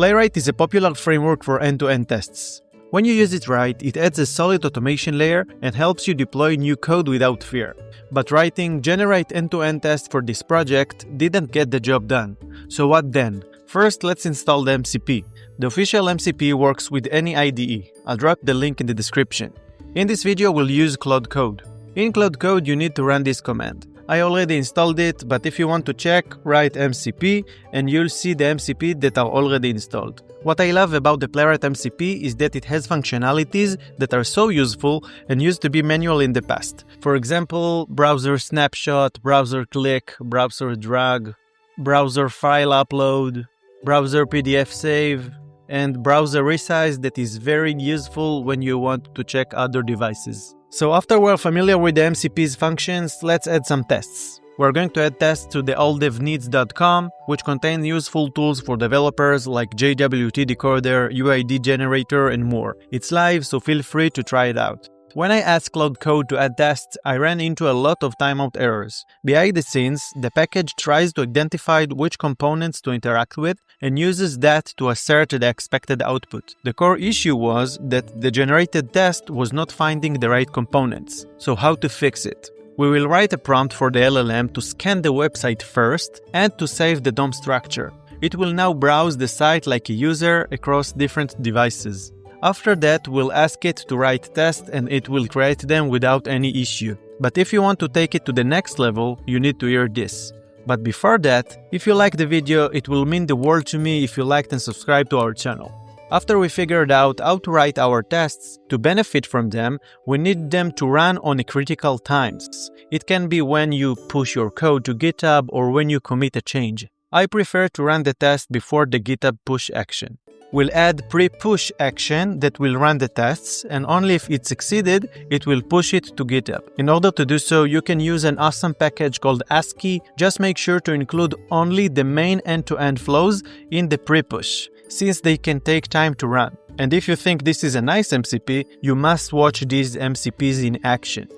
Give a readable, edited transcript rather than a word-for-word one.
Playwright is a popular framework for end-to-end tests. When you use it right, it adds a solid automation layer and helps you deploy new code without fear. But writing generate end-to-end tests for this project didn't get the job done. So what then? First, let's install the MCP. The official MCP works with any IDE. I'll drop the link in the description. In this video, we'll use Claude Code. In Claude Code, you need to run this command. I already installed it, but if you want to check, write MCP and you'll see the MCP that are already installed. What I love about the Playwright MCP is that it has functionalities that are so useful and used to be manual in the past. For example, browser snapshot, browser click, browser drag, browser file upload, browser PDF save, and browser resize that is very useful when you want to check other devices. So after we're familiar with the MCP's functions, let's add some tests. We're going to add tests to the alldevneeds.com, which contain useful tools for developers like JWT decoder, UID generator, and more. It's live, so feel free to try it out. When I asked Claude Code to add tests, I ran into a lot of timeout errors. Behind the scenes, the package tries to identify which components to interact with and uses that to assert the expected output. The core issue was that the generated test was not finding the right components. So how to fix it? We will write a prompt for the LLM to scan the website first and to save the DOM structure. It will now browse the site like a user across different devices. After that, we'll ask it to write tests and it will create them without any issue. But if you want to take it to the next level, you need to hear this. But before that, if you like the video, it will mean the world to me if you liked and subscribed to our channel. After we figured out how to write our tests, to benefit from them, we need them to run on critical times. It can be when you push your code to GitHub or when you commit a change. I prefer to run the test before the GitHub push action. We'll add pre-push action that will run the tests, and only if it succeeded, it will push it to GitHub. In order to do so, you can use an awesome package called ASCII. Just make sure to include only the main end-to-end flows in the pre-push, since they can take time to run. And if you think this is a nice MCP, you must watch these MCPs in action.